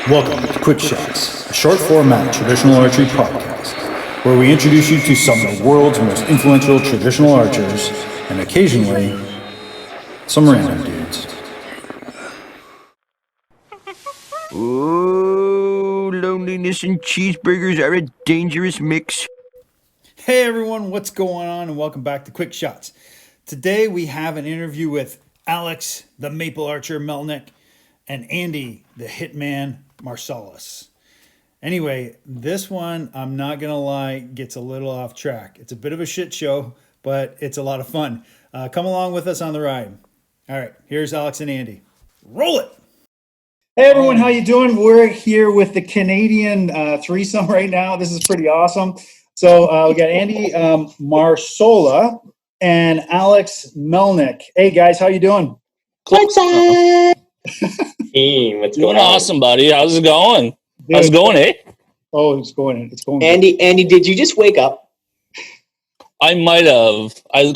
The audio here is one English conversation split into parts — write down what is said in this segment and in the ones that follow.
Welcome to Quick Shots, a short format traditional archery podcast, where we introduce you to some of the world's most influential traditional archers, and occasionally, some random dudes. Oh, loneliness and cheeseburgers are a dangerous mix. Hey everyone, what's going on? And welcome back to Quick Shots. Today we have an interview with Alex, the Maple Archer Melnik, and Andy, the Hitman Marsolias. Anyway, this one, I'm not going to lie, gets a little off track. It's a bit of a shit show, but it's a lot of fun. Come along with us on the ride. All right, here's Alex and Andy. Roll it! Hey everyone, how you doing? We're here with the Canadian threesome right now. This is pretty awesome. So we got Andy Marsola and Alex Melnik. Hey guys, how you doing? What's going on? Awesome, buddy. How's it going? Dude. How's it going, eh? Oh, it's going. Andy, did you just wake up? I might have. I'm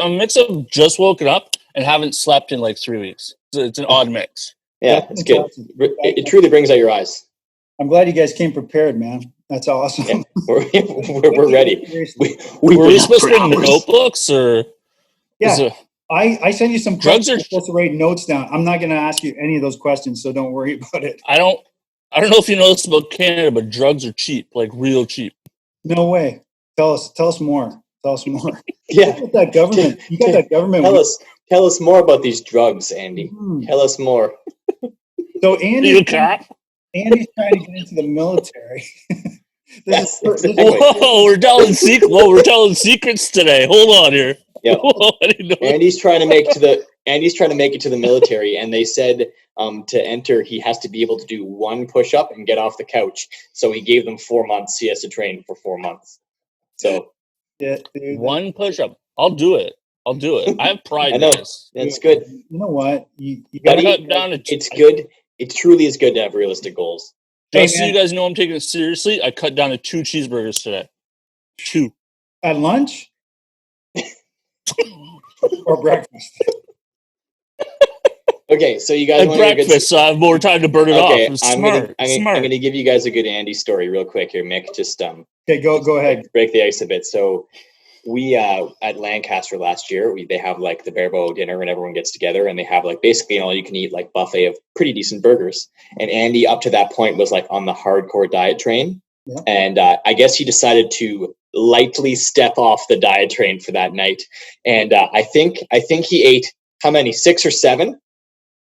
a mix of just woken up and haven't slept in like 3 weeks. It's an odd mix. Yeah, it's good. It truly brings out your eyes. I'm glad you guys came prepared, man. That's awesome. Yeah, we're ready. Were you supposed to bring notebooks or? Yeah, I send you some drugs. You're supposed to write notes down. I'm not going to ask you any of those questions, so don't worry about it. I don't know if you know this about Canada, but drugs are cheap, like real cheap. No way. Tell us more. Yeah, You got that government. Tell us more about these drugs, Andy. Tell us more. So Andy's cop? Andy's trying to get into the military. Whoa, we're telling secrets today. Hold on here. Yeah. Andy's trying to make it to the military, and they said to enter he has to be able to do one push-up and get off the couch. So he gave them 4 months. He has to train for 4 months. So yeah, dude, one push-up. I'll do it. I have pride. I know. Guys. That's good. You know what? You Gotta cut down. It's good. It truly is good to have realistic goals. Just so you guys know I'm taking it seriously, I cut down to 2 cheeseburgers today. 2. At lunch? Or breakfast? Okay, so you guys want breakfast, so I have more time to burn it off. I'm going to give you guys a good Andy story real quick here, Mick. Just okay, go ahead. Break the ice a bit. So we at Lancaster last year, they have like the barebow dinner and everyone gets together and they have like basically an all you can eat like buffet of pretty decent burgers. And Andy up to that point was like on the hardcore diet train. Yeah. And I guess he decided to lightly step off the diet train for that night. And I think he ate how many? 6 or 7?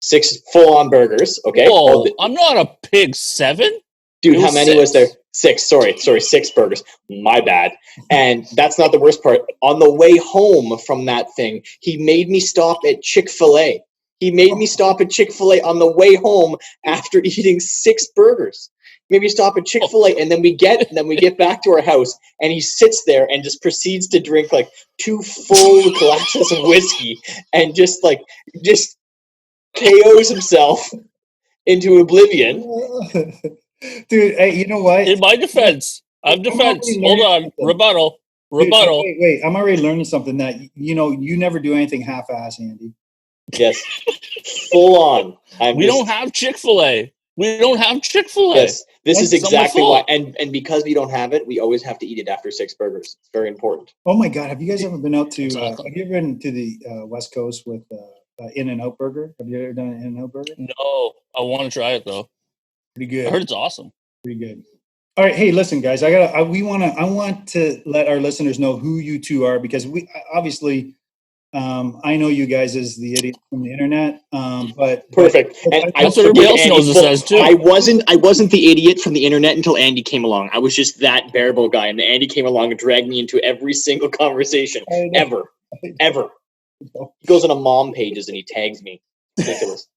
6 full-on burgers. Okay. Whoa, I'm not a pig. 7? Dude, how many was there? 6. Sorry, 6 burgers. My bad. And that's not the worst part. On the way home from that thing, he made me stop at Chick-fil-A. He made me stop at Chick-fil-A on the way home after eating 6 burgers. Maybe stop at Chick-fil-A, and then we get back to our house, and he sits there and just proceeds to drink like 2 full glasses of whiskey, and just KOs himself into oblivion. Dude, hey, you know what? In my defense, Hold on, rebuttal. Dude, wait! I'm already learning something that you never do anything half-ass, Andy. Yes, full on. We don't have Chick-fil-A. Yes, this is exactly why. And because we don't have it, we always have to eat it after 6 burgers. It's very important. Oh my God! Have you guys ever been out to? Have you ever been to the West Coast with In-N-Out Burger? Have you ever done an In-N-Out Burger? No, I want to try it though. Pretty good. I heard it's awesome. Pretty good. All right, hey, listen, guys. I want to let our listeners know who you two are because we obviously. I know you guys as the idiot from the internet, but perfect. And that's what everybody else knows us as too. I wasn't the idiot from the internet until Andy came along. I was just that barebow guy, and Andy came along and dragged me into every single conversation ever. He goes on a mom pages and he tags me. Ridiculous.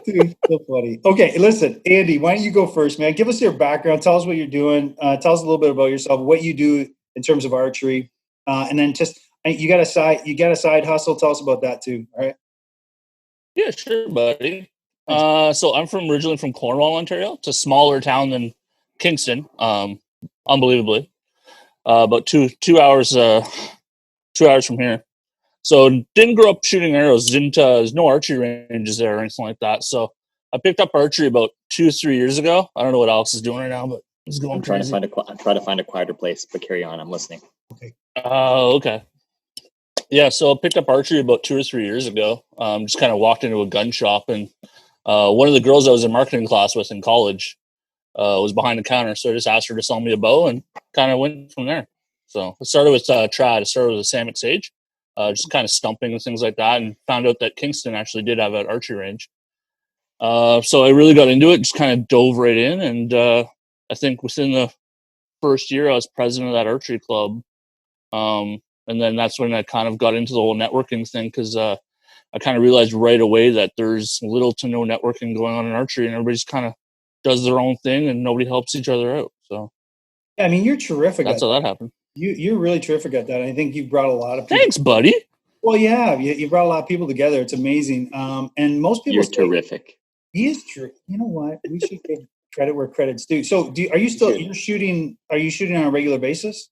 Dude, so funny. Okay, listen, Andy, why don't you go first, man? Give us your background. Tell us what you're doing. Tell us a little bit about yourself, what you do in terms of archery. And then just you got a side hustle. Tell us about that too. All right. Yeah, sure, buddy. So I'm originally from Cornwall, Ontario. It's a smaller town than Kingston. Unbelievably, about two hours from here. So didn't grow up shooting arrows. There's no archery ranges there or anything like that. So I picked up archery about 2 or 3 years ago. I don't know what Alex is doing right now, but he's going I'm trying crazy. to find a quieter place, but carry on. I'm listening. Oh, okay. Yeah, so I picked up archery about 2 or 3 years ago. Just kind of walked into a gun shop, and one of the girls I was in marketing class with in college was behind the counter. So I just asked her to sell me a bow and kind of went from there. So it started with trad. It started with a Samick Sage, just kind of stumping and things like that, and found out that Kingston actually did have an archery range. So I really got into it, just kind of dove right in. And I think within the first year, I was president of that archery club. And then that's when I kind of got into the whole networking thing, because I kind of realized right away that there's little to no networking going on in archery, and everybody's kind of does their own thing and nobody helps each other out. So Yeah, I mean, you're terrific. that's how that happened. You're really terrific at that. I think you've brought a lot of people. Thanks, buddy. Well, yeah, you brought a lot of people together. It's amazing. And most people You're terrific. He is true. You know what? We should give credit where credit's due. So, are you still shooting? Are you shooting on a regular basis?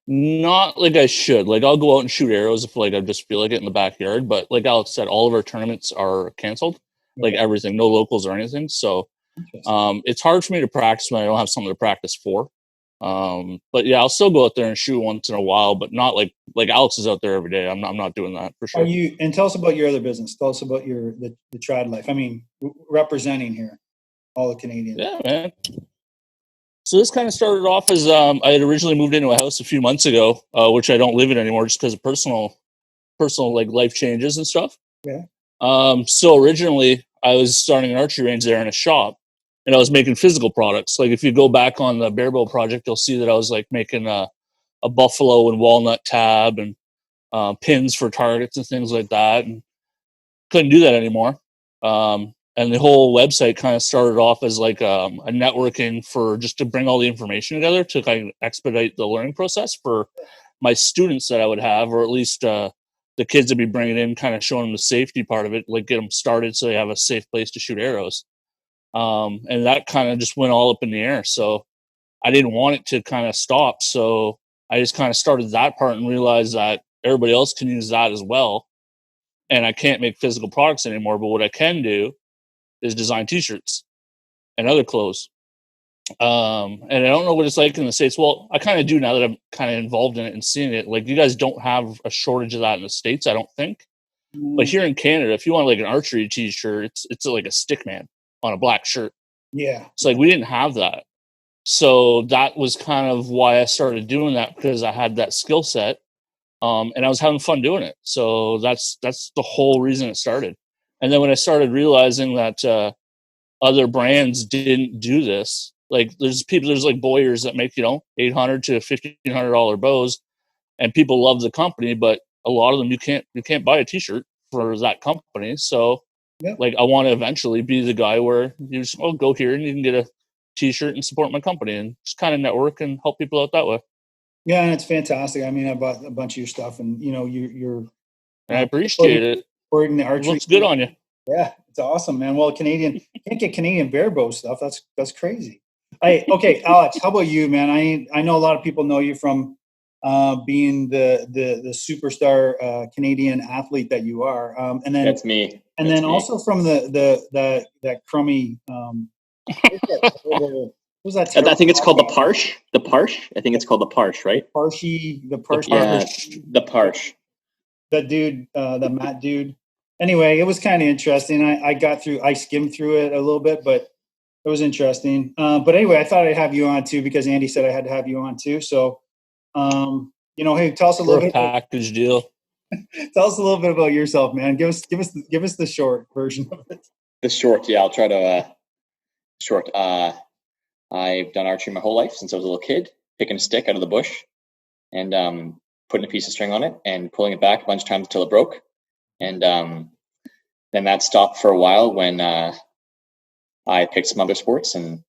Not like I should. Like I'll go out and shoot arrows if like I just feel like it in the backyard. But like Alex said, all of our tournaments are canceled. Like everything, no locals or anything. So it's hard for me to practice when I don't have something to practice for. But yeah, I'll still go out there and shoot once in a while, but not like Alex is out there every day. I'm not doing that for sure. And tell us about your other business. Tell us about the trad life. I mean, representing here all the Canadians. Yeah, man. So this kind of started off as I had originally moved into a house a few months ago, which I don't live in anymore just because of personal like life changes and stuff. Yeah. So originally I was starting an archery range there in a shop, and I was making physical products. Like if you go back on the barebow project, you'll see that I was like making a buffalo and walnut tab and pins for targets and things like that, and couldn't do that anymore. And the whole website kind of started off as like a networking for just to bring all the information together to kind of expedite the learning process for my students that I would have, or at least the kids that be bringing in, kind of showing them the safety part of it, like get them started so they have a safe place to shoot arrows. And that kind of just went all up in the air. So I didn't want it to kind of stop. So I just kind of started that part and realized that everybody else can use that as well. And I can't make physical products anymore, but what I can do is design t-shirts and other clothes. And I don't know what it's like in the States. Well, I kind of do now that I'm kind of involved in it and seeing it. Like you guys don't have a shortage of that in the States, I don't think. But here in Canada, if you want like an archery t-shirt, it's like a stick man on a black shirt. Yeah. It's like we didn't have that. So that was kind of why I started doing that, because I had that skill set. And I was having fun doing it. So that's the whole reason it started. And then when I started realizing that other brands didn't do this, like there's like Boyers that make, $800 to $1,500 bows, and people love the company, but a lot of them you can't buy a t-shirt for that company. So like I want to eventually be the guy where you just go here and you can get a t-shirt and support my company and just kind of network and help people out that way. Yeah, and it's fantastic. I mean, I bought a bunch of your stuff, and you're I appreciate it. Supporting the archery. It looks good on you. Yeah, it's awesome, man. Well, can't get Canadian barebow stuff. That's crazy. Okay, Alex, how about you, man? I know a lot of people know you from being the superstar Canadian athlete that you are, and then that's me. And that's then me. Also from that crummy. Who's that? I think it's called the Parsh. The Parsh. I think it's called the Parsh, right? The Parsh. Yeah, the Parsh. That dude, the Matt dude. Anyway, it was kind of interesting. I skimmed through it a little bit, but it was interesting. But anyway, I thought I'd have you on too, because Andy said I had to have you on too. So, hey, tell us a little bit. Package deal. Tell us a little bit about yourself, man. Give us the short version of it. The short, yeah, I'll try to short. I've done archery my whole life since I was a little kid, picking a stick out of the bush and putting a piece of string on it and pulling it back a bunch of times until it broke. And then that stopped for a while when I picked some other sports and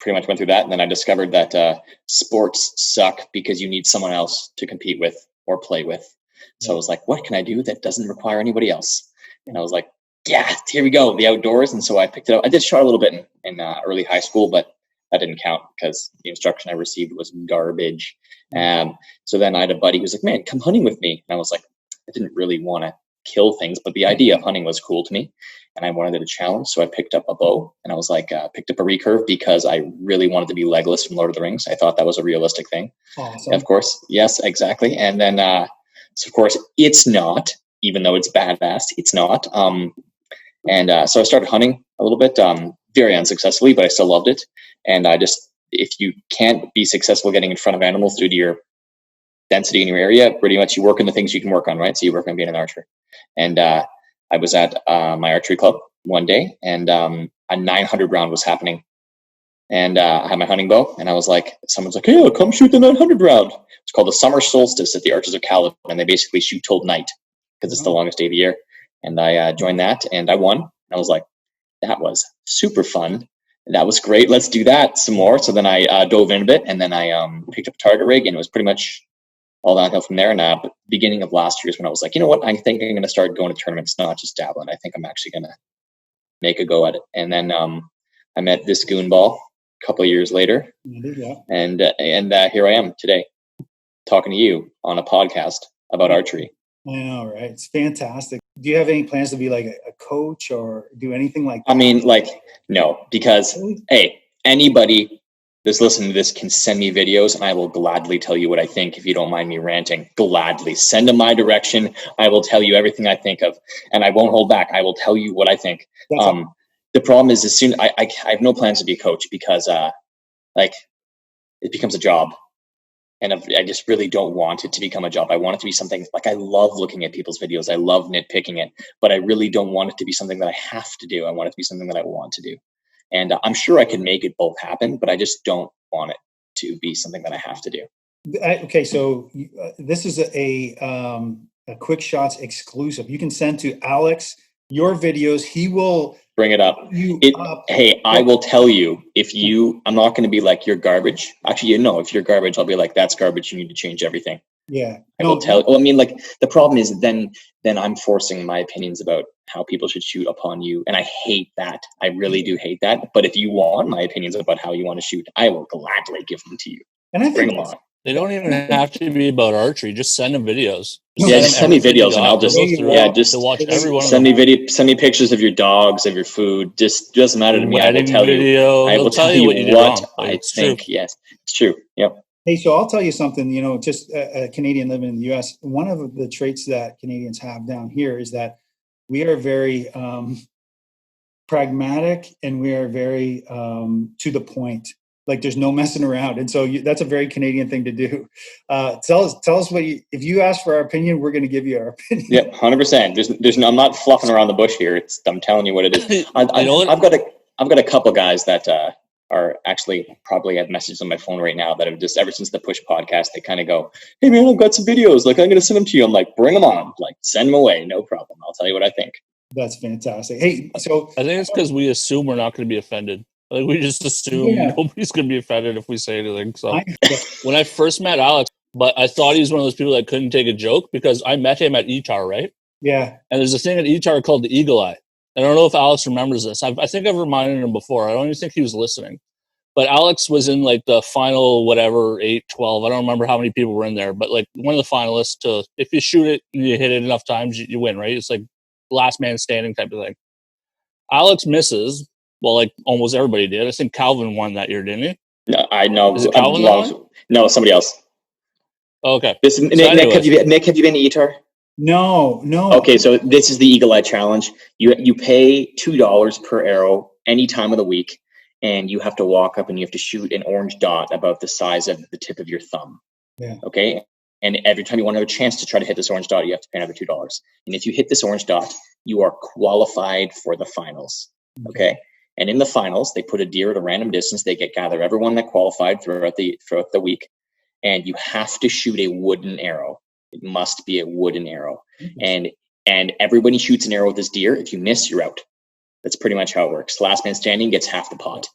pretty much went through that. And then I discovered that sports suck because you need someone else to compete with or play with. So I was like, what can I do that doesn't require anybody else? And I was like, yeah, here we go, the outdoors. And so I picked it up. I did shot a little bit in early high school, but that didn't count because the instruction I received was garbage. So then I had a buddy who was like, man, come hunting with me. And I was like, I didn't really want to kill things, but the idea of hunting was cool to me, and I wanted a challenge. So I picked up a bow, and I was like, picked up a recurve because I really wanted to be Legolas from Lord of the Rings. I thought that was a realistic thing. Awesome. Of course, yes, exactly. And then, so of course, it's not, even though it's badass, it's not. So I started hunting a little bit, very unsuccessfully, but I still loved it. And if you can't be successful getting in front of animals due to your density in your area, pretty much you work on the things you can work on, right? So you work on being an archer. And I was at my archery club one day, and a 900 round was happening. And I had my hunting bow, and I was like, someone's like, hey, come shoot the 900 round. It's called the summer solstice at the Archers of Caledon, and they basically shoot till night because it's the longest day of the year. And I joined that, and I won. And I was like, that was super fun. That was great. Let's do that some more. So then I dove in a bit, and then I picked up a target rig, and it was pretty much all downhill from there. And beginning of last year is when I was like, you know what? I think I'm going to start going to tournaments, not just dabbling. I think I'm actually going to make a go at it. And then I met this goonball a couple of years later, and here I am today, talking to you on a podcast about archery. I know, right? It's fantastic. Do you have any plans to be like a coach or do anything like that? I mean, like, no, because hey, anybody that's listening to this can send me videos, and I will gladly tell you what I think. If you don't mind me ranting, gladly send them my direction. I will tell you everything I think of, and I won't hold back. I will tell you what I think. The problem is, as soon I have no plans to be a coach because like it becomes a job. And I just really don't want it to become a job. I want it to be something like, I love looking at people's videos. I love nitpicking it, but I really don't want it to be something that I have to do. I want it to be something that I want to do. And I'm sure I can make it both happen, but I just don't want it to be something that I have to do. Okay, so this is a Quick Shots exclusive. You can send to Alex your videos. He will bring it up. Hey, I will tell you, I'm not going to be like, you're garbage. Actually, if you're garbage, I'll be like, that's garbage. You need to change everything. Yeah. I will tell. Well, I mean, like, the problem is then I'm forcing my opinions about how people should shoot upon you. And I hate that. I really do hate that. But if you want my opinions about how you want to shoot, I will gladly give them to you. And I think bring them on. They don't even have to be about archery. Just send them videos. Just send me videos, and I'll just watch every one. Send me pictures of your dogs, of your food. Just doesn't matter to me. I will tell you. I will tell you what I think. Yes, it's true. Yep. Hey, so I'll tell you something. Just a Canadian living in the U.S. One of the traits that Canadians have down here is that we are very pragmatic, and we are very to the point. Like, there's no messing around. And so that's a very Canadian thing to do. Tell us what if you ask for our opinion, we're going to give you our opinion. Yeah, 100%. There's no, I'm not fluffing around the bush here. I'm telling you what it is. I've got a couple guys that are actually probably have messages on my phone right now that have just, ever since the Push podcast, they kind of go, hey man, I've got some videos. Like, I'm going to send them to you. I'm like, bring them on. Like, send them away. No problem. I'll tell you what I think. That's fantastic. Hey, so I think it's because we assume we're not going to be offended. Like, we just assume nobody's going to be offended if we say anything. So when I first met Alex, but I thought he was one of those people that couldn't take a joke, because I met him at ETAR, right? Yeah. And there's a thing at ETAR called the Eagle Eye. I don't know if Alex remembers this. I think I've reminded him before. I don't even think he was listening. But Alex was in like the final, 8, 12. I don't remember how many people were in there, but like one of the finalists to, if you shoot it and you hit it enough times, you win, right? It's like last man standing type of thing. Alex misses. Well, like almost everybody did. I think Calvin won that year, didn't he? No, I know. Is it Calvin? No, somebody else. Okay. Nick, have you been to ETAR? No. Okay, so this is the Eagle Eye Challenge. You pay $2 per arrow any time of the week, and you have to walk up and you have to shoot an orange dot about the size of the tip of your thumb. Yeah. Okay. And every time you want to have a chance to try to hit this orange dot, you have to pay another $2. And if you hit this orange dot, you are qualified for the finals. Okay. And in the finals, they put a deer at a random distance. They gather everyone that qualified throughout the week, and you have to shoot a wooden arrow. It must be a wooden arrow, and everybody shoots an arrow with this deer. If you miss, you're out. That's pretty much how it works. Last man standing gets half the pot,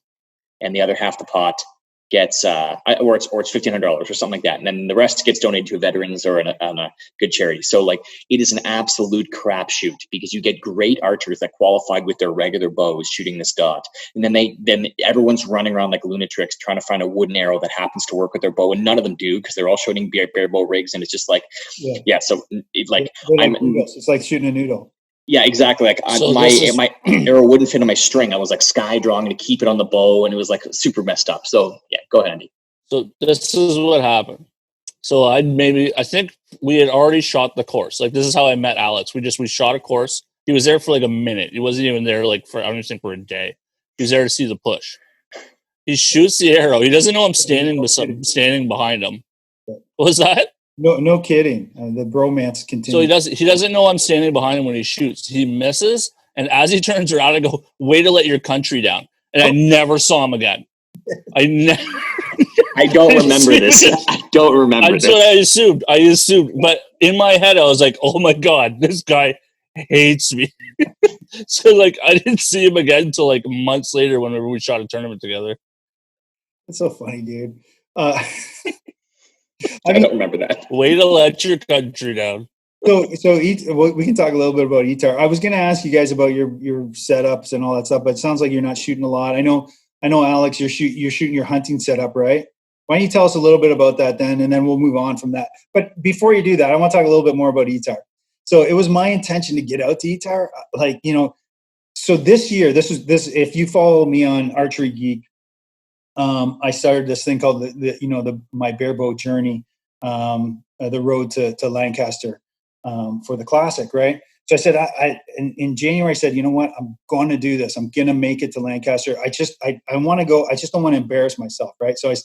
and the other half the pot gets or it's $1,500 or something like that, and then the rest gets donated to veterans or on a good charity. So like it is an absolute crapshoot because you get great archers that qualified with their regular bows shooting this dot, and then everyone's running around like lunatics trying to find a wooden arrow that happens to work with their bow, and none of them do because they're all shooting barebow rigs, and it's just like so it, like it's like shooting a noodle. Yeah, exactly. Like my arrow wouldn't fit on my string. I was like sky drawing to keep it on the bow, and it was like super messed up. So yeah, go ahead, Andy. So this is what happened. So I think we had already shot the course. Like this is how I met Alex. We shot a course. He was there for like a minute. He wasn't even there like for I don't even think for a day. He was there to see the push. He shoots the arrow. He doesn't know I'm standing behind him. What was that? No kidding. The bromance continues. So he doesn't know I'm standing behind him when he shoots. He misses, and as he turns around, I go, "Way to let your country down." And I never saw him again. I don't remember this. I don't remember this. That's what I assumed. But in my head, I was like, "Oh my god, this guy hates me." So like, I didn't see him again until like months later, whenever we shot a tournament together. That's so funny, dude. I don't remember that. Way to let your country down. So we can talk a little bit about ETAR. I was going to ask you guys about your setups and all that stuff, but it sounds like you're not shooting a lot. I know, Alex, you're shooting your hunting setup, right? Why don't you tell us a little bit about that then, and then we'll move on from that. But before you do that, I want to talk a little bit more about ETAR. So it was my intention to get out to ETAR, So this year, this. If you follow me on ArcheryGeek, I started this thing called my barebow journey, the road to Lancaster for the classic, right? So I said, in January, I said, you know what, I'm going to do this. I'm going to make it to Lancaster. I want to go. I just don't want to embarrass myself, right? So I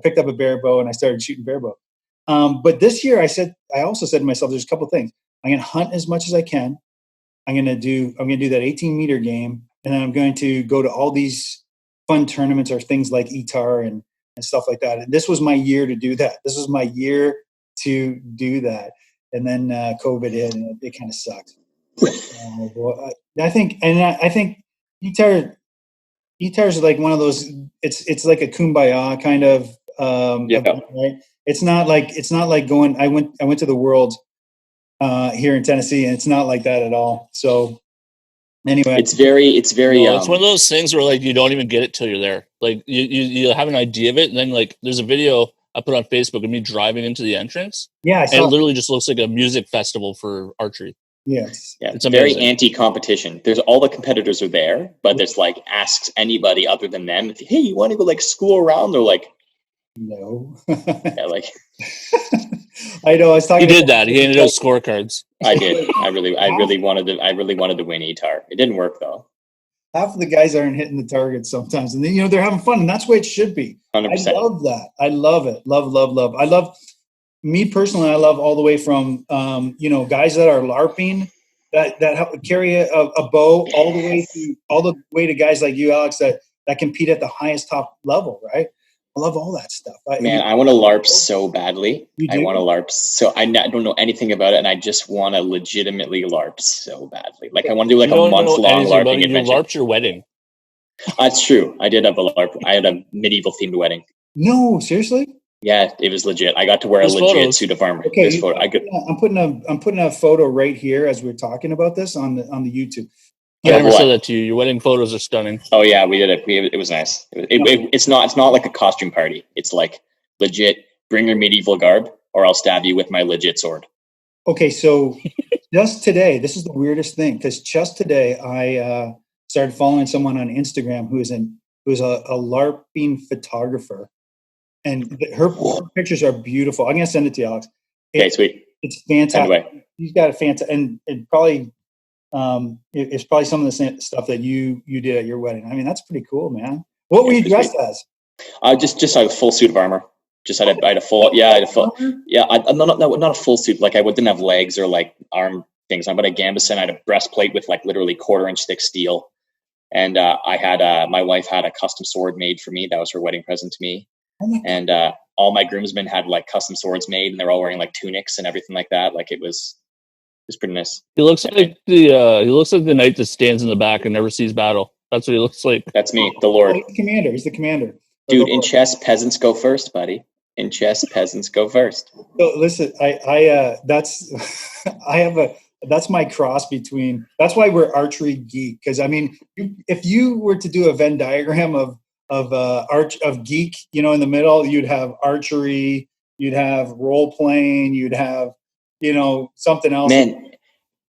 picked up a barebow and I started shooting barebow. But this year, I also said to myself, there's a couple of things. I'm going to hunt as much as I can. I'm going to do that 18-meter game, and then I'm going to go to all these fun tournaments or things like ETAR and stuff like that. And this was my year to do that. This was my year to do that. And then COVID hit, and it kind of sucked. I think ETAR is like one of those. It's like a kumbaya kind of event, right? It's not like going. I went to the Worlds here in Tennessee, and it's not like that at all. So. Anyway, it's very. It's one of those things where like you don't even get it till you're there. Like you have an idea of it, and then like there's a video I put on Facebook of me driving into the entrance. Yeah, and it literally just looks like a music festival for archery. Yes, yeah, it's very anti-competition. There's all the competitors are there, but there's like asks anybody other than them. Hey, you want to go like school around? They're like, no. Yeah, like. I know. I was talking. He did that. He handed out scorecards. I did. I really wanted to win ETAR. It didn't work though. Half of the guys aren't hitting the target sometimes, and then, they're having fun, and that's the way it should be. 100%. I love that. I love it. Love. I love me personally. I love all the way from guys that are LARPing that carry a bow all the way to guys like you, Alex, that compete at the highest top level, right? I love all that stuff. I want to LARP so badly. I want to LARP so I don't know anything about it, and I just want to legitimately LARP so badly. Like I want to do like a month-long LARPing adventure. You LARPed your wedding. That's true. I did have a LARP. I had a medieval themed wedding. No, seriously? Yeah, it was legit. I got to wear a legit suit of armor. Okay, I'm putting a photo right here as we're talking about this on the YouTube. I never said that to you. Your wedding photos are stunning. Oh yeah, we did it. It was nice. It's not like a costume party. It's like legit. Bring your medieval garb, or I'll stab you with my legit sword. Okay, so just today, this is the weirdest thing because just today I started following someone on Instagram who's a LARPing photographer, and her pictures are beautiful. I'm gonna send it to you, Alex. Okay, sweet. It's fantastic. Anyway. He's got a fantastic, and probably. It's probably some of the same stuff that you did at your wedding. I mean, that's pretty cool, man. What were you dressed as? Just had a full suit of armor. I had a full. I'm not a full suit. Like I didn't have legs or like arm things. But a gambeson. I had a breastplate with like literally 1/4-inch thick steel, and I had my wife had a custom sword made for me. That was her wedding present to me. And all my groomsmen had like custom swords made, and they're all wearing like tunics and everything like that. Like it was. It's pretty nice. He looks like the knight that stands in the back and never sees battle. That's what he looks like. That's me, the Lord. He's the commander. Dude, in chess, peasants go first, buddy. In chess, peasants go first. So listen, that's that's my cross between. That's why we're Archery Geek, because I mean, if you were to do a Venn diagram of Geek, you know, in the middle, you'd have archery, you'd have role playing, you'd have, you know, something else. Man,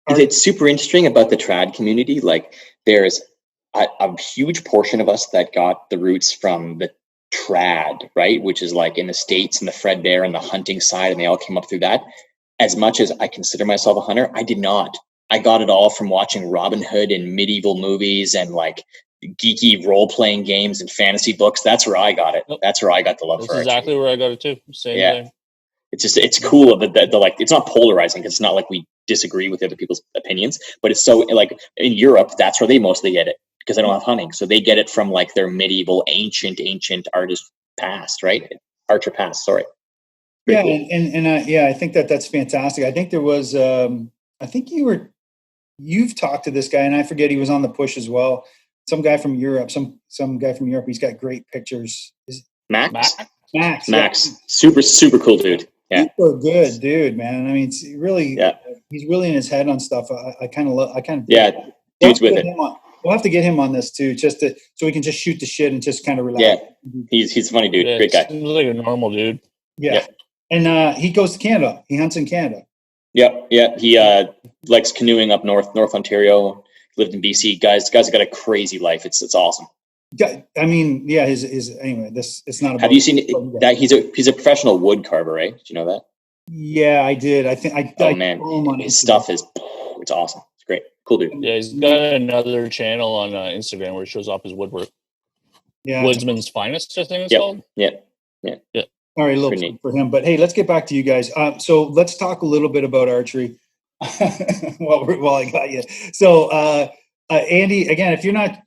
it's super interesting about the trad community. Like, there's a huge portion of us that got the roots from the trad, right? Which is like in the States and the Fred Bear and the hunting side, and they all came up through that. As much as I consider myself a hunter, I did not. I got it all from watching Robin Hood and medieval movies and like geeky role-playing games and fantasy books. That's where I got it. That's where I got the love for it. That's exactly where I got it too. Same thing. It's cool that the like, it's not polarizing because it's not like we disagree with other people's opinions, but it's so like in Europe, that's where they mostly get it because they don't have hunting. So they get it from like their medieval, ancient artist past, right? Archer past, sorry. Pretty cool. I think that's fantastic. I think there was, I think you've talked to this guy, and I forget, he was on the push as well. Some guy from Europe, some guy from Europe. He's got great pictures. Max. Yeah. Super cool dude. Yeah. Super good dude, man. I mean, it's really, he's really in his head on stuff. Dude's with it. We'll have to get him on this too, so we can just shoot the shit and just kind of relax. Yeah, he's a funny dude. Great guy. Seems like a normal dude. Yeah. And he goes to Canada. He hunts in Canada. Yeah. He likes canoeing up north Ontario. Lived in BC. Guys have got a crazy life. It's awesome. I mean, yeah. His anyway. It's not. Have you seen that? He's a professional wood carver, right? Did you know that? Yeah, I did. I think. His stuff is. It's awesome. It's great. Cool dude. Yeah, he's got another channel on Instagram where he shows off his woodwork. Yeah. Woodsman's Finest, I think it's called. Yeah. All right, a little for him. But hey, let's get back to you guys. So let's talk a little bit about archery while I got you. So Andy, again, if you're not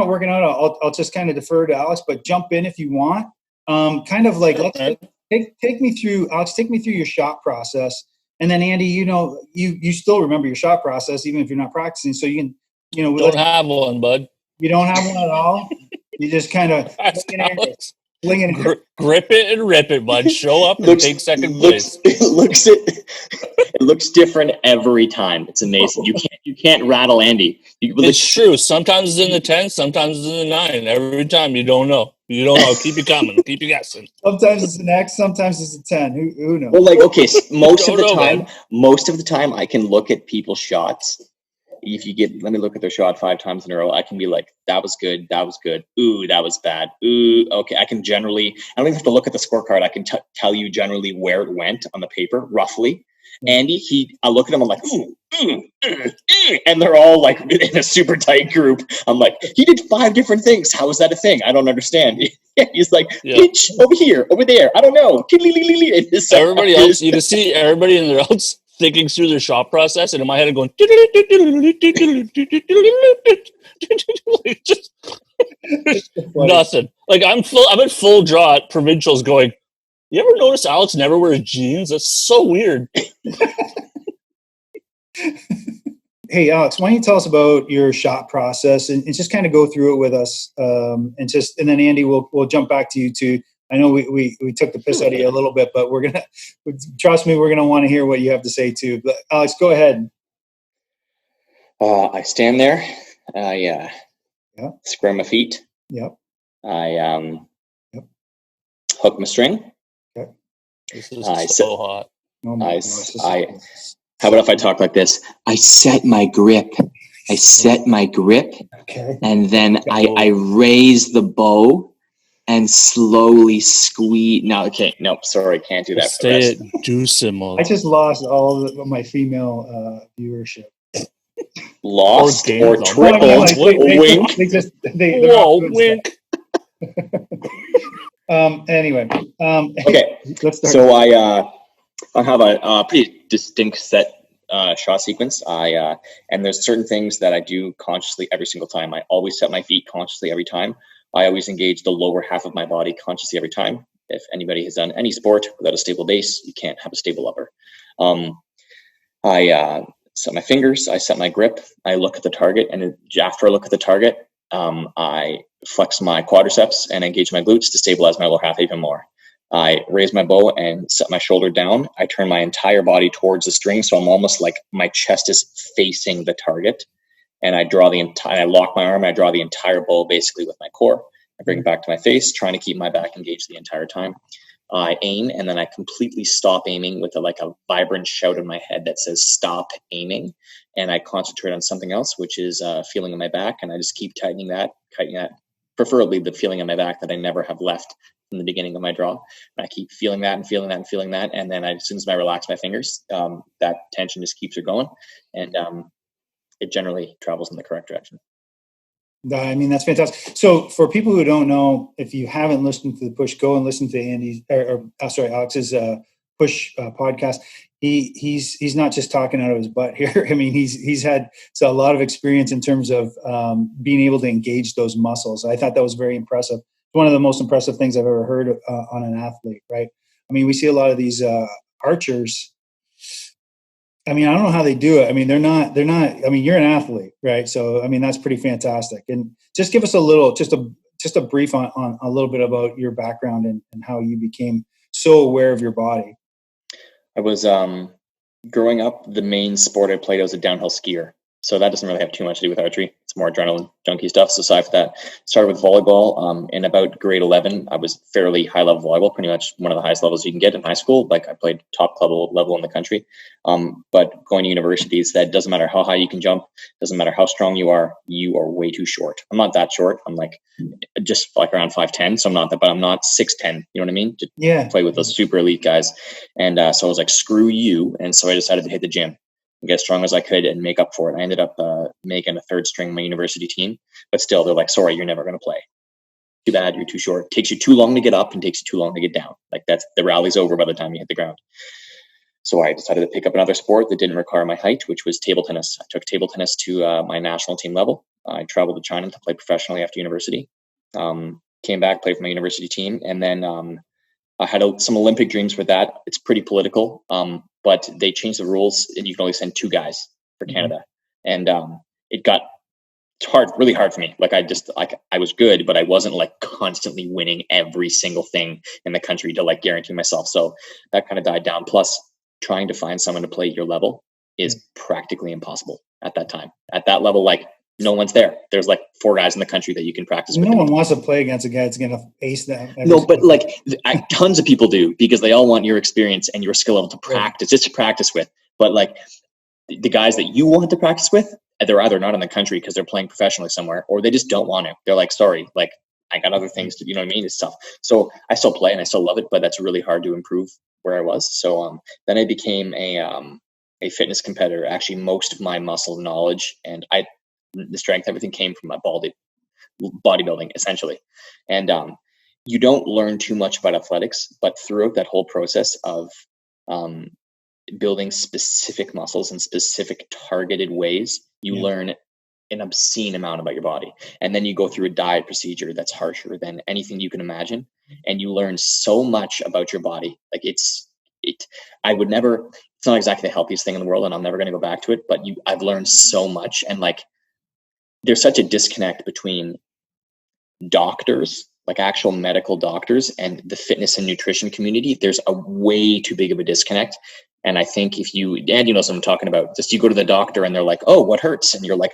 working out, I'll just kind of defer to Alex, but jump in if you want. Kind of like take me through, Alex. Take me through your shot process, and then Andy, you know, you still remember your shot process even if you're not practicing. So you can, you know, don't have one, bud. You don't have one at all. You just kind of grip it and rip it, bud. Show up and take second place. It looks different every time. It's amazing. You can't rattle Andy. It's true. Sometimes it's in the 10, sometimes it's in the 9. Every time you don't know. Keep it coming. Keep it guessing. Sometimes it's an X. Sometimes it's a 10. Who knows? Well, like, okay, most of the time, I can look at people's shots. Let me look at their shot 5 times in a row. I can be like, that was good. Ooh, that was bad. Ooh, okay. I don't even have to look at the scorecard. I can tell you generally where it went on the paper, roughly. Andy, I look at him, I'm like, and they're all like in a super tight group. I'm like, he did 5 different things. How is that a thing? I don't understand. He's like, pitch over here, over there. I don't know. Everybody else, you can see everybody in their house thinking through their shot process, and in my head I'm going just nothing. Like I'm in full draw at provincials going, you ever notice Alex never wears jeans? That's so weird. Hey Alex, why don't you tell us about your shot process and just kind of go through it with us, and then Andy, we'll jump back to you too. I know we took the piss out of you a little bit, but trust me, we're gonna want to hear what you have to say too. But Alex, go ahead. I stand there. Square my feet. Yep. I hook my string. Okay. This is so hot. Oh how about if I talk like this? I set my grip. Okay. And then I raise the bow and slowly squeeze. No, sorry, can't do that. Stay at Deucimo. I just lost all of my female viewership. Lost or tripled? Wink. Wink. Anyway. Okay. Let's start. So I have a pretty distinct set shot sequence. And there's certain things that I do consciously every single time. I always set my feet consciously every time. I always engage the lower half of my body consciously every time. If anybody has done any sport without a stable base, you can't have a stable upper. I set my fingers, I set my grip, I look at the target, and after I look at the target, I flex my quadriceps and engage my glutes to stabilize my lower half even more. I raise my bow and set my shoulder down. I turn my entire body towards the string, so I'm almost like my chest is facing the target. And I draw I lock my arm. I draw the entire bow basically with my core. I bring it back to my face, trying to keep my back engaged the entire time. I aim, and then I completely stop aiming with a vibrant shout in my head that says "stop aiming," and I concentrate on something else, which is feeling in my back, and I just keep tightening that, preferably the feeling in my back that I never have left from the beginning of my draw. And I keep feeling that and feeling that and feeling that, and then as soon as I relax my fingers, that tension just keeps it going, and it generally travels in the correct direction. I mean, that's fantastic. So for people who don't know, if you haven't listened to the Push, go and listen to Alex's Push podcast. He's not just talking out of his butt here. I mean, he's had a lot of experience in terms of being able to engage those muscles. I thought that was very impressive. It's one of the most impressive things I've ever heard on an athlete, right? I mean, we see a lot of these archers. I mean, I don't know how they do it. I mean, they're not, I mean, you're an athlete, right? So, I mean, that's pretty fantastic. And just give us just a brief on a little bit about your background and how you became so aware of your body. I was, growing up, the main sport I played was a downhill skier. So that doesn't really have too much to do with archery. It's more adrenaline junkie stuff. So aside from that, started with volleyball. In about grade 11, I was fairly high level volleyball, pretty much one of the highest levels you can get in high school. Like I played top level in the country. But going to universities, that doesn't matter how high you can jump, doesn't matter how strong you are way too short. I'm not that short. I'm just around 5'10". So I'm not that, but I'm not 6'10". You know what I mean? To play with those super elite guys. And so I was like, screw you. And so I decided to hit the gym and get as strong as I could and make up for it. I ended up making a third string on my university team, but still they're like, sorry, you're never going to play. Too bad, you're too short. Takes you too long to get up and takes you too long to get down. Like that's the rally's over by the time you hit the ground. So I decided to pick up another sport that didn't require my height, which was table tennis. I took table tennis to my national team level. I traveled to China to play professionally after university. Came back, played for my university team, and then I had some Olympic dreams for that. It's pretty political, but they changed the rules, and you can only send 2 guys for Canada. And it's really hard for me. I was good, but I wasn't constantly winning every single thing in the country to guarantee myself. So that kind of died down. Plus, trying to find someone to play your level is practically impossible at that time. At that level, no one's there. There's 4 guys in the country that you can practice with. No one wants to play against a guy that's going to ace them. No, but tons of people do, because they all want your experience and your skill level to practice, just to practice with. But the guys that you want to practice with, they're either not in the country because they're playing professionally somewhere, or they just don't want to. They're sorry, I got other things to, you know what I mean? It's tough. So I still play and I still love it, but that's really hard to improve where I was. So then I became a fitness competitor. Actually, most of my muscle knowledge and the strength, everything came from my bodybuilding, essentially. And you don't learn too much about athletics, but throughout that whole process of building specific muscles in specific targeted ways, you learn an obscene amount about your body. And then you go through a diet procedure that's harsher than anything you can imagine. And you learn so much about your body. It's not exactly the healthiest thing in the world, and I'm never going to go back to it, but I've learned so much. And there's such a disconnect between doctors, actual medical doctors, and the fitness and nutrition community. There's a way too big of a disconnect. And I think and you know what I'm talking about, just you go to the doctor and they're like, oh, what hurts? And you're like,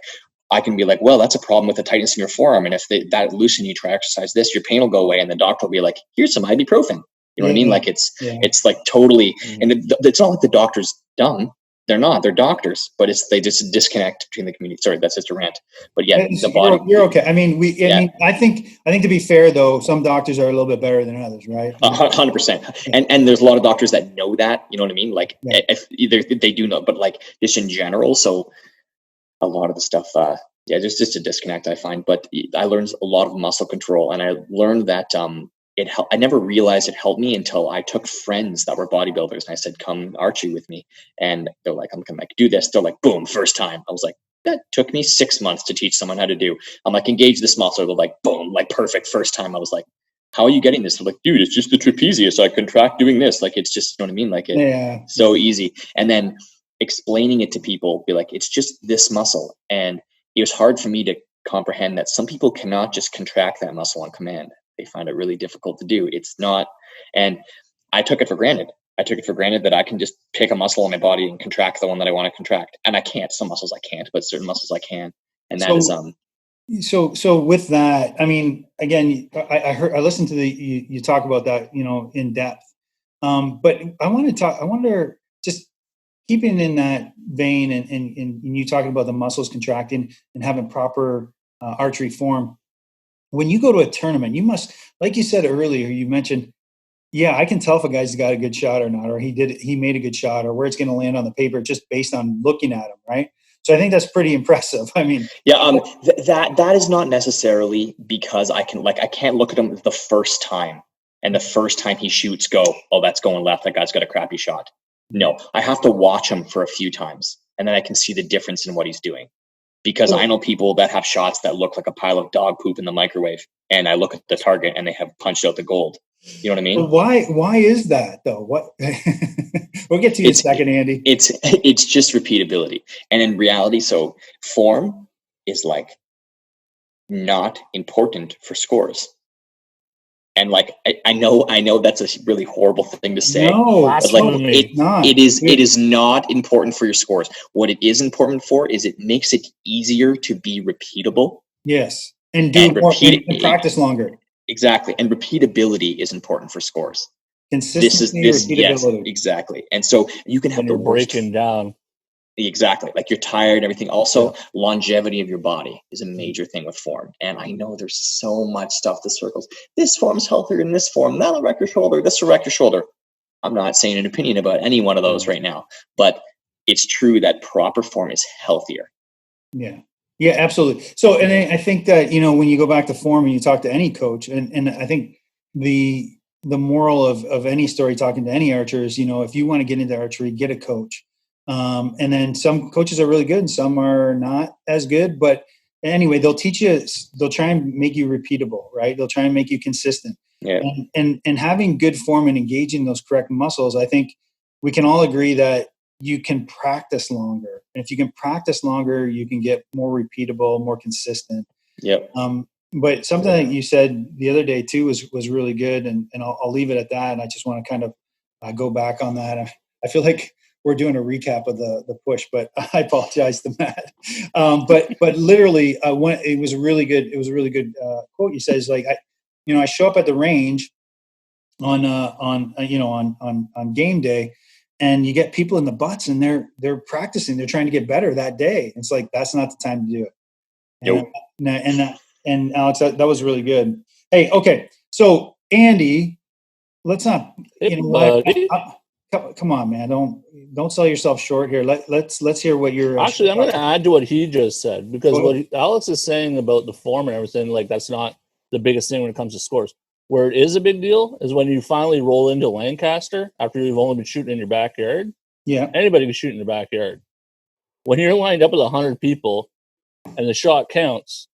I can be like, well, that's a problem with the tightness in your forearm. And if that loosen, you try exercise this, your pain will go away. And the doctor will be like, here's some ibuprofen. You know what I mean? It's totally, and it's not like the doctor's dumb. They're not, they're doctors, but they just disconnect between the community. Sorry, that's just a rant. But the body. You're okay. I mean, I think to be fair though, some doctors are a little bit better than others, right? 100%. And there's a lot of doctors that know that, you know what I mean? If either they do know, but just in general. So a lot of the stuff, there's just a disconnect I find, but I learned a lot of muscle control, and I learned that, I never realized it helped me until I took friends that were bodybuilders and I said, come archery with me. And they're like, I'm going to do this. They're like, boom, first time. I was like, that took me 6 months to teach someone how to do. I'm like, engage this muscle. They're like, boom, perfect first time. I was like, how are you getting this? They're like, dude, it's just the trapezius. I contract doing this. It's just, you know what I mean? So easy. And then explaining it to people, be like, it's just this muscle. And it was hard for me to comprehend that some people cannot just contract that muscle on command. They find it really difficult to do. It's not, and I took it for granted. I took it for granted that I can just pick a muscle in my body and contract the one that I want to contract. And I can't. Some muscles I can't, but certain muscles I can. And that is So with that, I mean, again, I listened to you talk about that, in depth. But I wonder, just keeping in that vein and you talking about the muscles contracting and having proper archery form. When you go to a tournament, you must, like you said earlier, you mentioned, I can tell if a guy's got a good shot or not, or he made a good shot, or where it's going to land on the paper just based on looking at him, right? So I think that's pretty impressive. I mean, that is not necessarily because I can't look at him the first time and the first time he shoots go, oh, that's going left. That guy's got a crappy shot. No, I have to watch him for a few times and then I can see the difference in what he's doing. Because I know people that have shots that look like a pile of dog poop in the microwave, and I look at the target and they have punched out the gold. You know what I mean? Why is that though? What we'll get to you in a second, Andy. It's just repeatability, and in reality, so form is like not important for scores. And like I know that's a really horrible thing to say. No, but like it is not important for your scores. What it is important for is it makes it easier to be repeatable. Yes, and and practice longer. Exactly, and repeatability is important for scores. Consistency, repeatability. Yes, exactly. And so you can have when you're breaking down. Exactly. Like you're tired and everything. Also, longevity of your body is a major thing with form. And I know there's so much stuff that circles. This form's healthier in this form. That'll wreck your shoulder. This will wreck your shoulder. I'm not saying an opinion about any one of those right now, but it's true that proper form is healthier. Yeah. Yeah, absolutely. So, and I think that, when you go back to form and you talk to any coach, and I think the moral of any story talking to any archer is, if you want to get into archery, get a coach. And then some coaches are really good and some are not as good, but anyway, they'll teach you, they'll try and make you repeatable, right? They'll try and make you consistent. Yeah. And having good form and engaging those correct muscles, I think we can all agree that you can practice longer. And if you can practice longer, you can get more repeatable, more consistent. Yep. But something that you said the other day too was really good. And I'll leave it at that. And I just want to kind of go back on that. I feel like we're doing a recap of the push, but I apologize to Matt. But literally, it was a really good quote. You said, like, I show up at the range on game day, and you get people in the butts, and they're practicing, they're trying to get better that day. It's like that's not the time to do it. Nope. And Alex, that was really good. Hey, okay, so Andy, let's not. Come on, man! Don't sell yourself short here. Let's hear what you're. Actually, I'm going to add to what he just said, because what Alex is saying about the form and everything, like that's not the biggest thing when it comes to scores. Where it is a big deal is when you finally roll into Lancaster after you've only been shooting in your backyard. Yeah, anybody can shoot in your backyard. When you're lined up with 100 people and the shot counts,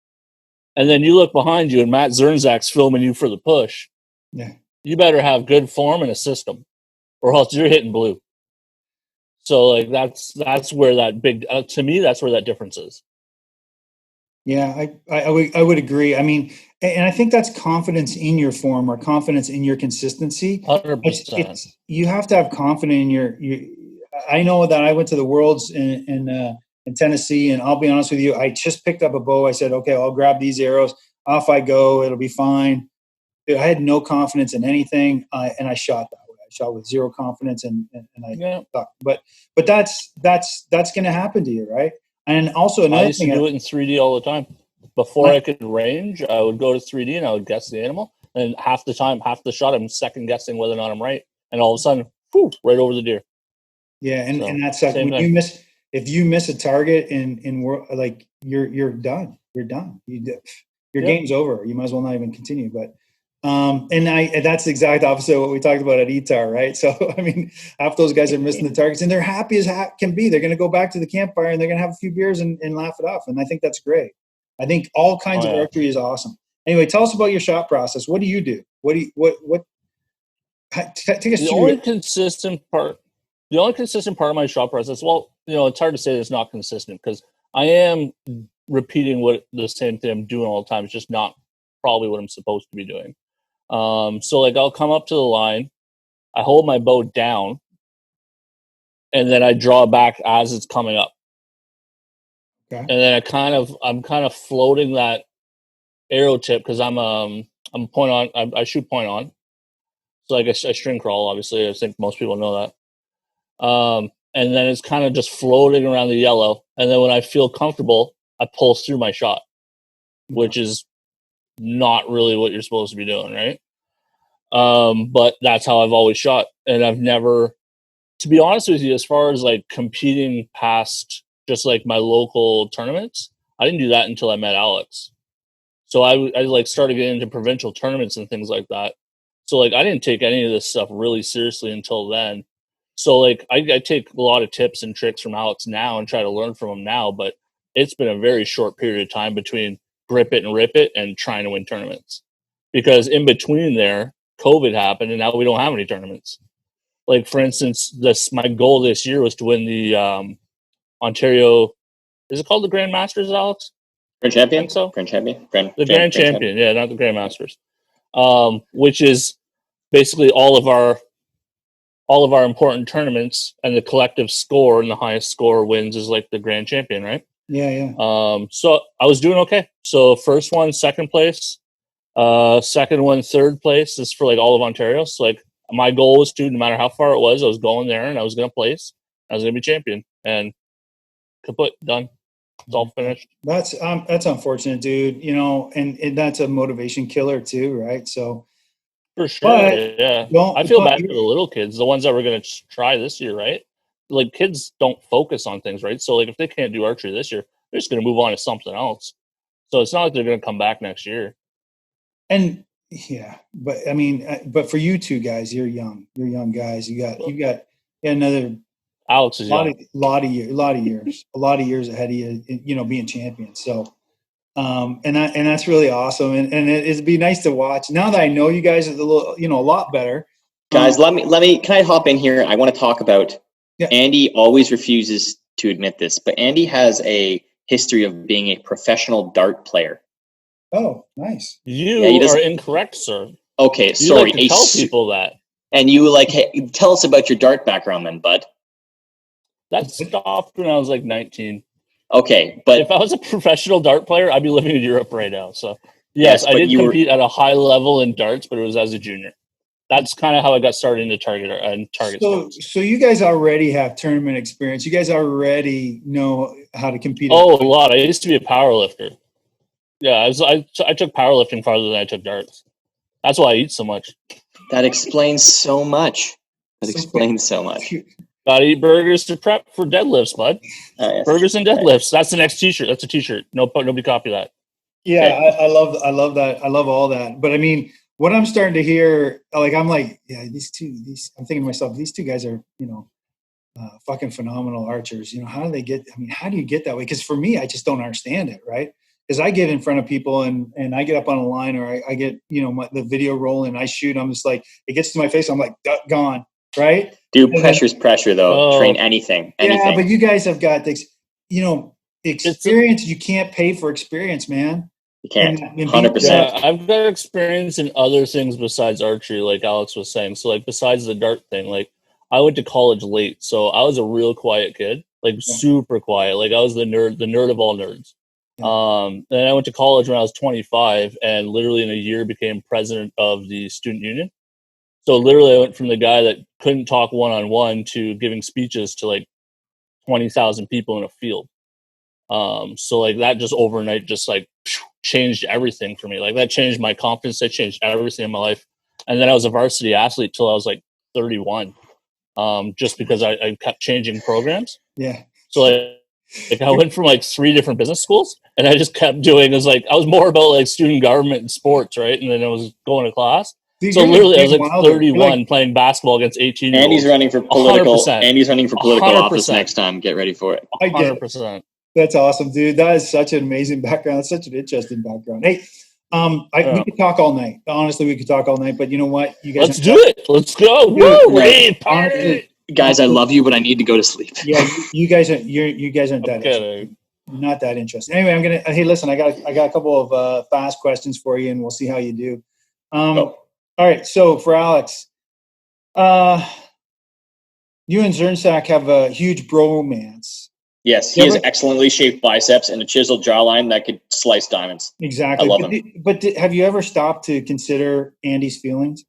and then you look behind you and Matt Zernzak's filming you for the push. Yeah, you better have good form and a system, or else you're hitting blue. So like that's where that big to me that's where that difference is. Yeah, I would agree. I mean, and I think that's confidence in your form or confidence in your consistency. 100%. You have to have confidence in your. I know that I went to the Worlds in Tennessee, and I'll be honest with you, I just picked up a bow. I said, okay, I'll grab these arrows. Off I go. It'll be fine. I had no confidence in anything, and I shot that way. I shot with zero confidence, and I sucked. But that's going to happen to you, right? And also another I used to do it in 3D all the time. Before I could range, I would go to 3D and I would guess the animal. And half the shot, I'm second guessing whether or not I'm right. And all of a sudden, right over the deer. Yeah, and that's when if you miss a target in like you're done. You're done. Your game's over. You might as well not even continue. But and that's the exact opposite of what we talked about at ETAR, right? So I mean, half those guys are missing the targets, and they're happy as can be. They're going to go back to the campfire and they're going to have a few beers and laugh it off. And I think that's great. I think all kinds of archery is awesome. Anyway, tell us about your shot process. What do you do? Take us through the only consistent part of my shot process. Well, it's hard to say it's not consistent because I am repeating the same thing I'm doing all the time. It's just not probably what I'm supposed to be doing. So like I'll come up to the line, I hold my bow down, and then I draw back as it's coming up. Okay. And then I'm kind of floating that arrow tip because I'm point on. I shoot point on. So like I string crawl, obviously. I think most people know that. And then it's kind of just floating around the yellow. And then when I feel comfortable, I pull through my shot, which is not really what you're supposed to be doing, right? But that's how I've always shot. And I've never, to be honest with you, as far as like competing past just like my local tournaments, I didn't do that until I met Alex. So I like started getting into provincial tournaments and things like that. So like I didn't take any of this stuff really seriously until then. So like I take a lot of tips and tricks from Alex now and try to learn from him now, but it's been a very short period of time between grip it and rip it and trying to win tournaments. Because in between there, COVID happened and now we don't have any tournaments. Like for instance, my goal this year was to win the Ontario, is it called the Grand Masters, Alex? Grand Champion? So? Grand Champion? The Grand Champion, yeah, not the Grand Masters. Which is basically all of our important tournaments, and the collective score and the highest score wins is like the Grand Champion, right? Yeah. So I was doing okay. So first one, second place. Second one, third place. This is for like all of Ontario. So like my goal was to, no matter how far it was, I was going there and I was going to place. I was going to be champion, and kaput, done. It's all finished. That's unfortunate, dude. You know, and that's a motivation killer too, right? So for sure, yeah. I feel bad for the little kids, the ones that were going to try this year, right? Like kids don't focus on things, right? So like if they can't do archery this year, they're just going to move on to something else. So it's not like they're going to come back next year. And yeah, but I mean, but for you two guys, you're young guys. You got another. Alex is young. A lot of years ahead of you, you know, being champion. So, and that's really awesome. And it'd be nice to watch. Now that I know you guys are a lot better. Guys, let me, can I hop in here? I want to talk about, Andy always refuses to admit this, but Andy has a history of being a professional dart player. Oh, nice. You are incorrect, sir. Okay, sorry. Like to tell people that. And you hey, tell us about your dart background then, bud. That stopped when I was like 19. Okay, but if I was a professional dart player, I'd be living in Europe right now. So yes, I did compete at a high level in darts, but it was as a junior. That's kind of how I got started into target sports. So you guys already have tournament experience. You guys already know how to compete. Oh, a lot. I used to be a power lifter. Yeah, I took powerlifting farther than I took darts. That's why I eat so much. That explains so much. Gotta eat burgers to prep for deadlifts, bud. Yes. Burgers and deadlifts. That's the next T-shirt. That's a T-shirt. Nobody copy that. Yeah, okay. I love that. I love all that. But I mean, what I'm starting to hear, like, I'm like, yeah, I'm thinking to myself, these two guys are, fucking phenomenal archers. You know, how do you get that way? Because for me, I just don't understand it, right? Because I get in front of people and I get up on a line, or I get, the video rolling, I shoot, I'm just like, it gets to my face, I'm like, gone, right? Dude, pressure's pressure, though. Train anything. Yeah, but you guys have got this, experience. You can't pay for experience, man. You can't. 100%. Yeah, I've got experience in other things besides archery, like Alex was saying. So, like, besides the dart thing, like, I went to college late, so I was a real quiet kid, like super quiet. Like, I was the nerd of all nerds. Then I went to college when I was 25, and literally in a year became president of the student union. So literally I went from the guy that couldn't talk one-on-one to giving speeches to like 20,000 people in a field. So like that just overnight just like changed everything for me. Like that changed my confidence. That changed everything in my life. And then I was a varsity athlete till I was like 31, just because I kept changing programs. Yeah. So like I went from like 3 different business schools, and I just kept doing. It was like I was more about like student government and sports, right? And then I was going to class. So literally, I was like 31 playing basketball against 18. Andy's running for political. 100%. Andy's running for political 100%. Office next time. Get ready for it. 100%. That's awesome, dude. That is such an amazing background. It's such an interesting background. Hey, we could talk all night. Honestly, we could talk all night. But you know what? You guys, let's do it. Let's go. Woo! Raid party. Guys, I love you, but I need to go to sleep. Yeah, you guys aren't that. not that interesting. Anyway, hey, listen, I got a couple of fast questions for you, and we'll see how you do. All right. So for Alex, you and Zernsak have a huge bromance. Yes, he has excellently shaped biceps and a chiseled jawline that could slice diamonds. Exactly. I love him. But have you ever stopped to consider Andy's feelings?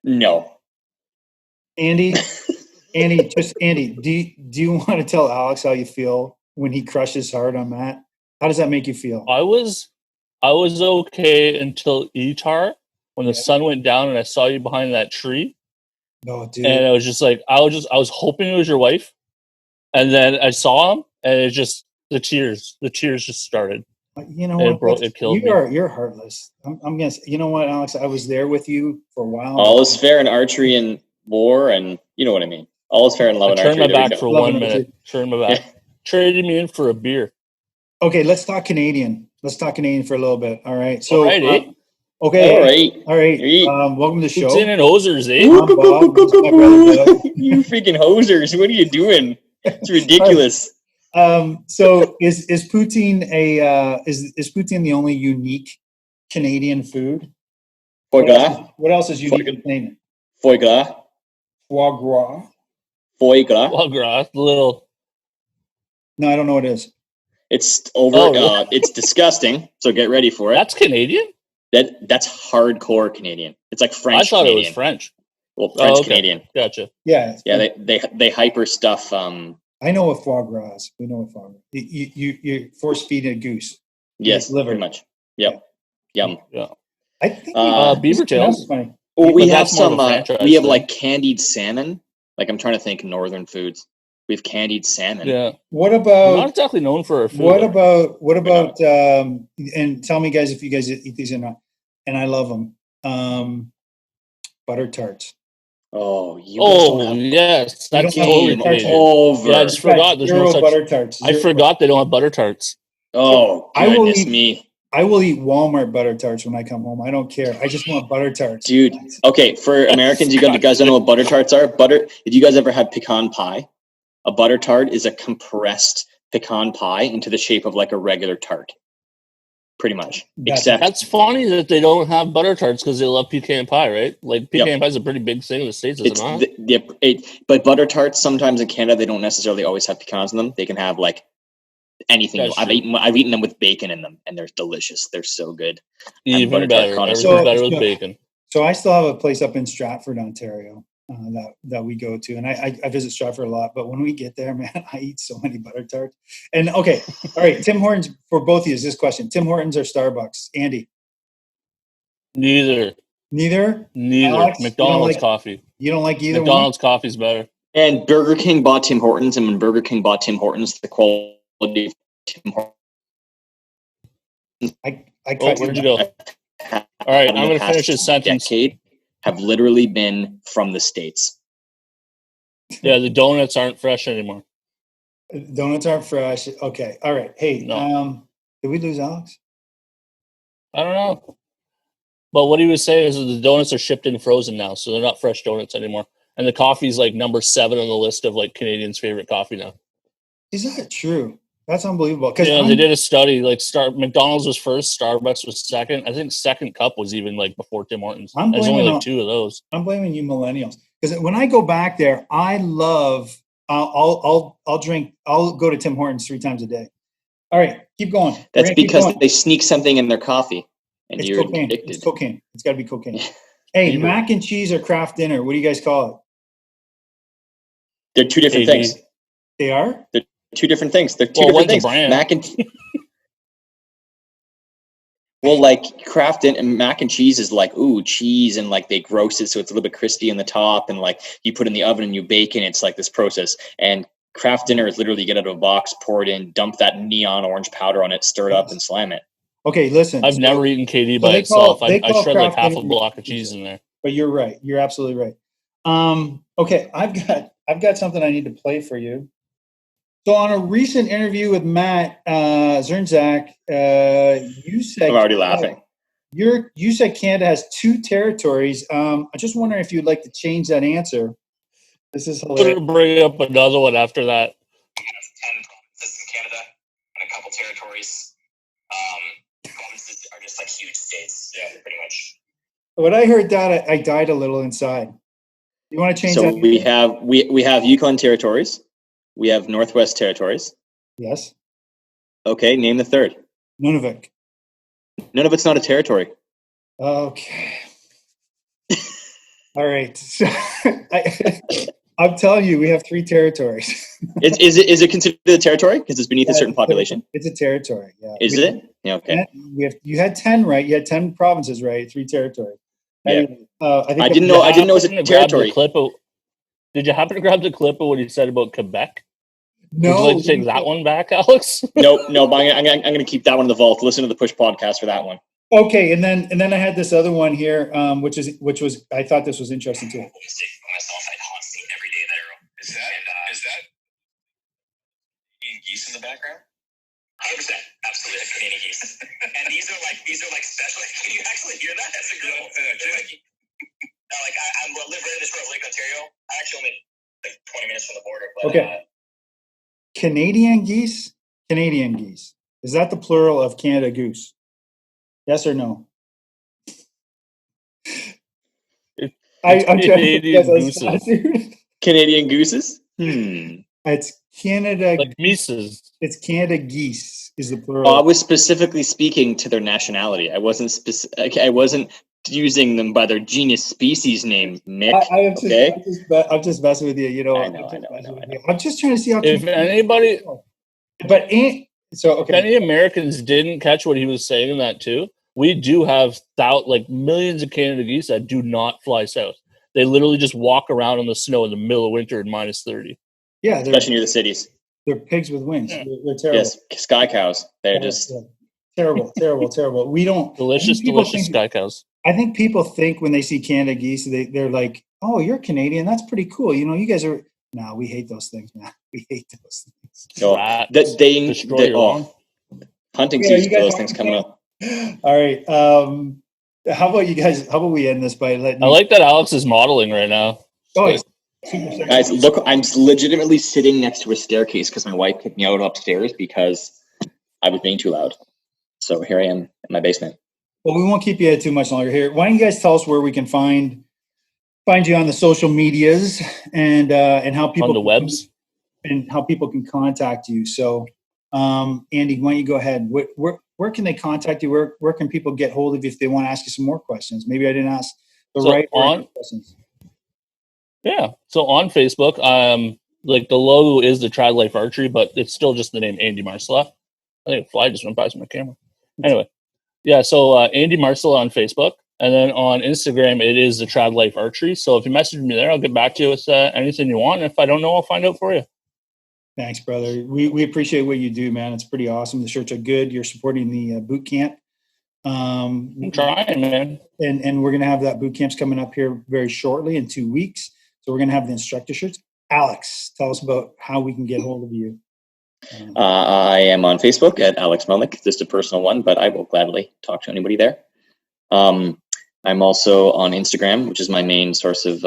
No. Andy, do you want to tell Alex how you feel when he crushes hard on Matt? How does that make you feel? I was okay until ETAR when the sun went down and I saw you behind that tree. No, dude. And I was just like, I was hoping it was your wife. And then I saw him, and it just the tears just started. You know what? It killed me. You're heartless. I'm gonna say, you know what, Alex? I was there with you for a while. All is fair in archery and war, and you know what I mean. All is fair in love and archery. Turn my back for 1 minute. Turn my back. Yeah. Traded me in for a beer. Okay, let's talk Canadian. Let's talk Canadian for a little bit. All right. So, all right, okay. All right. Welcome to the show. Putin and hosers, eh? You freaking hosers! What are you doing? It's ridiculous. So is poutine is poutine the only unique Canadian food? Foie gras. What else is unique in Canadian? Foie gras. Foie gras. Foie gras. Foie gras. Little. No, I don't know what it is. It's over. Really? It's disgusting. So get ready for it. That's Canadian. That's hardcore Canadian. It's like French. I thought Canadian. it was French. Well, French Canadian. Gotcha. Yeah. Yeah, they hyper stuff. I know what foie gras is. We know what foie gras. You force feed a goose. Yes, liver. pretty much. Yep. Yum. Yeah. I think beaver tails. Funny. Well, we But have that's more of some. a franchise We have thing. like candied salmon. Like I'm trying to think northern foods. We have candied salmon. Yeah. What We're not about exactly known for our food. what about and tell me guys if you guys eat these or not. And I love them. Butter tarts. Oh, you guys don't have yes, that's don't have totally butter tarts. Canadian. over. Yeah, I just forgot. There's no Zero such. butter tarts. I forgot they don't have butter tarts. Oh, I will goodness eat- me. I will eat Walmart butter tarts when I come home. I don't care. I just want butter tarts. Dude, okay, for Americans, you guys don't know what butter tarts are. Did you guys ever have pecan pie? A butter tart is a compressed pecan pie into the shape of like a regular tart. Pretty much. That's funny that they don't have butter tarts because they love pecan pie, right? Like pecan pie is a pretty big thing in the States, is it not? But butter tarts sometimes in Canada they don't necessarily always have pecans in them. They can have like anything. That's I've true. etten them with bacon in them, and they're delicious. They're so good. Even butter better. tart Everything's connoisseur. better with bacon. So I still have a place up in Stratford, Ontario, that we go to, and I visit Stratford a lot. But when we get there, man, I eat so many butter tarts. And okay, all right, Tim Hortons for both of you is this question: Tim Hortons or Starbucks? Andy, Neither. Alex, McDonald's coffee. You don't like either McDonald's coffee's better. And Burger King bought Tim Hortons, and when Burger King bought Tim Hortons, the quality of Tim Hortons. I Where'd you go? All right, I'm going to finish this sentence. Decade have literally been from the States. Yeah, the donuts aren't fresh anymore. Donuts aren't fresh. Okay, all right. Hey, did we lose Alex? I don't know. But what he was saying is that the donuts are shipped in frozen now, so they're not fresh donuts anymore. And the coffee's like number 7 on the list of like Canadians' favorite coffee now. Is that true? That's unbelievable. Yeah, they did a study. Like McDonald's was first, Starbucks was second. I think second cup was even like before Tim Hortons. There's only like 2 of those. I'm blaming you millennials because when I go back there, I love. I'll drink. I'll go to Tim Hortons 3 times a day. All right, keep going. That's because they sneak something in their coffee, and it's you're cocaine. addicted. It's cocaine. It's got to be cocaine. Hey, mac and cheese or Kraft dinner? What do you guys call it? They're 2 different things. They are? They're 2 different things. They're 2 different things. Brand? Mac and well, like Kraft and mac and cheese is like cheese, and like they roast it so it's a little bit crispy in the top, and like you put it in the oven and you bake, and it's like this process. And Kraft dinner is literally get out of a box, pour it in, dump that neon orange powder on it, stir it up, and slam it. Okay, listen. I've never eaten KD by itself. I shred like half a block of cheese in there. But you're right. You're absolutely right. Okay, I've got something I need to play for you. So on a recent interview with Matt Zernsak, you said I'm already laughing. You said Canada has 2 territories. I just wonder if you'd like to change that answer. This is hilarious. Bring up another one after that. 10 provinces in Canada when couple territories. Provinces are just like huge states, pretty much. When I heard that, I died a little inside. You want to change So that? we have Yukon territories. We have Northwest territories. Yes. Okay, name the third. Nunavik. Nunavut's not a territory. Okay. All right. So, I'm telling you, we have 3 territories. Is it considered a territory because it's beneath a certain population? It's a territory. Yeah. Is it? Yeah. Okay. You had 10 right. You had 10 provinces right. 3 territories. Yeah. Anyway, I didn't know it was a territory. Did you happen to grab the clip of what he said about Quebec? No. Would you like to take that one back, Alex? No. But I'm going to keep that one in the vault. Listen to the Push podcast for that one. Okay, and then I had this other one here, which was I thought this was interesting too. Myself, I'd hunt every day there. Is that Canadian geese in the background? 100%, absolutely Canadian geese. And these are like special. Can you actually hear that? That's a good one. I live right in this road, Lake Ontario. I actually only 20 minutes from the border. But, okay. Canadian geese. Is that the plural of Canada goose? Yes or no? I'm Canadian gooses. Canadian gooses? It's Canada. Like mises. It's Canada geese is the plural. I was specifically speaking to their nationality. I wasn't using them by their genus species name, Mick. I'm just messing with you. You know. I know. I'm just trying to see how. If anybody, if any Americans didn't catch what he was saying in that too, we do have millions of Canada geese that do not fly south. They literally just walk around in the snow in the middle of winter at -30. Yeah, especially near the cities. They're pigs with wings. Yeah. They're terrible. Yes, sky cows. They're just terrible. We don't delicious sky cows. I think people think when they see Canada geese, they're like, "Oh, you're Canadian. That's pretty cool." You know, you guys are. No, we hate those things, man. We hate those things. No, hunting season for those things coming up. All right. How about you guys? How about we end this by letting? I like that Alex is modeling right now. Oh, guys, look! I'm legitimately sitting next to a staircase because my wife kicked me out upstairs because I was being too loud. So here I am in my basement. Well, we won't keep you too much longer here. Why don't you guys tell us where we can find you on the social medias and how people on the webs and how people can contact you. So, Andy, why don't you go ahead? Where can they contact you? Where can people get hold of you if they want to ask you some more questions? Maybe I didn't ask the right questions. Yeah. So on Facebook, like the logo is the Trad Life Archery, but it's still just the name Andy Marsolias. I think a fly just went past my camera. Anyway, yeah. So Andy Marsolias on Facebook, and then on Instagram it is the Trad Life Archery. So if you message me there, I'll get back to you with anything you want. And if I don't know, I'll find out for you. Thanks, brother. We appreciate what you do, man. It's pretty awesome. The shirts are good. You're supporting the boot camp. I'm trying, man. And we're gonna have that boot camps coming up here very shortly in 2 weeks. So we're gonna have the instructor shirts. Alex, tell us about how we can get hold of you. I am on Facebook at Alex Melnik, just a personal one, but I will gladly talk to anybody there. I'm also on Instagram, which is my main source of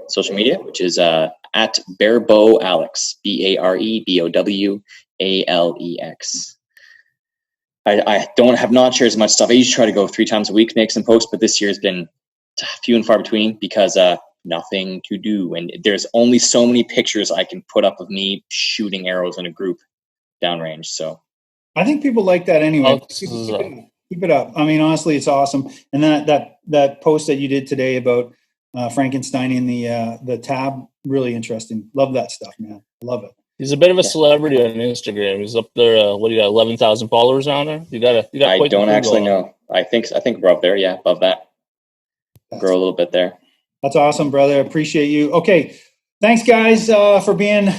social media, which is at barebow Alex, BAREBOWALEX. I have not shared as much stuff. I usually try to go 3 times a week, make some posts, but this year has been few and far between because nothing to do. And there's only so many pictures I can put up of me shooting arrows in a group downrange. So I think people like that anyway. Keep it up. I mean, honestly, it's awesome. And that post that you did today about Frankenstein in the tab, really interesting. Love that stuff, man. Love it. He's a bit of a celebrity on Instagram. He's up there. What do you got? 11,000 followers on there. You got. I don't actually know. I think we're up there. Yeah, above that. Grow a little bit there. That's awesome, brother. Appreciate you. Okay, thanks, guys, for being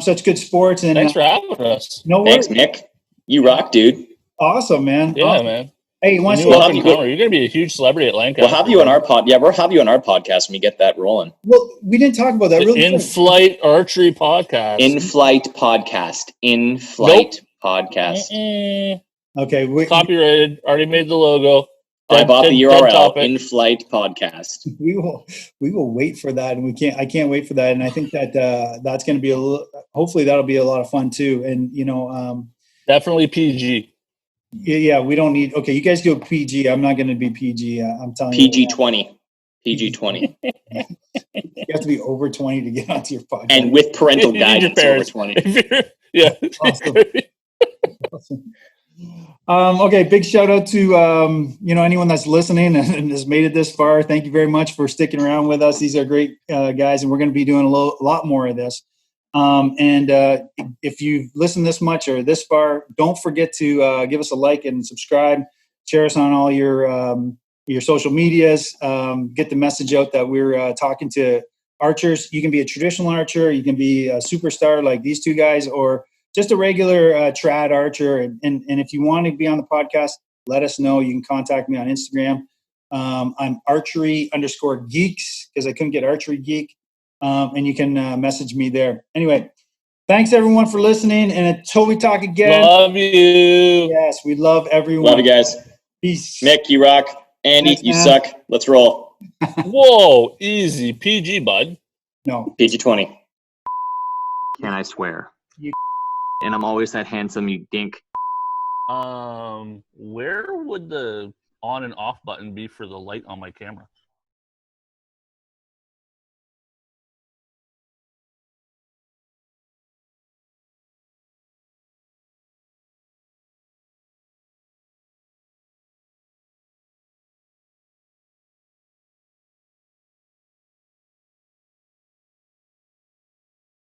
such good sports. And thanks for having us. No worries. Thanks, Mick. You rock, dude. Awesome, man. Yeah, awesome. man. Hey, you're going to be a huge celebrity at Lancaster. We'll have you on our pod. Yeah, we'll have you on our podcast when we get that rolling. Well, we didn't talk about that. The In-Flight Archery Podcast. In-Flight Podcast. In-Flight Podcast. Mm-mm. Okay. Copyrighted. Already made the logo. I bought the URL. In-Flight Podcast. We will wait for that, and I can't wait for that. And I think that that's going to be hopefully that'll be a lot of fun too. And Definitely PG. Yeah, we don't need. Okay, you guys go PG. I'm not going to be PG. I'm telling PG you. 20. PG 20. You have to be over 20 to get onto your podcast. And with parental You need your guidance over parents. 20. Yeah. Awesome. Okay, big shout out to anyone that's listening and has made it this far. Thank you very much for sticking around with us. These are great guys, and we're going to be doing a lot more of this. If you've listened this much or this far, don't forget to give us a like and subscribe. Share us on all your social medias. Get the message out that we're talking to archers. You can be a traditional archer, you can be a superstar like these two guys, or just a regular trad archer. And if you want to be on the podcast, let us know. You can contact me on Instagram. I'm archery_geeks because I couldn't get ArcheryGeek. And you can message me there. Anyway, thanks everyone for listening. And until we talk again. Love you. Yes, we love everyone. Love you guys. Peace. Mick, you rock. Andy, Thanks, you man. suck. Let's roll. Whoa, easy. PG, bud. No. PG 20. Can I swear? You- And I'm always that handsome, you dink. Where would the on and off button be for the light on my camera?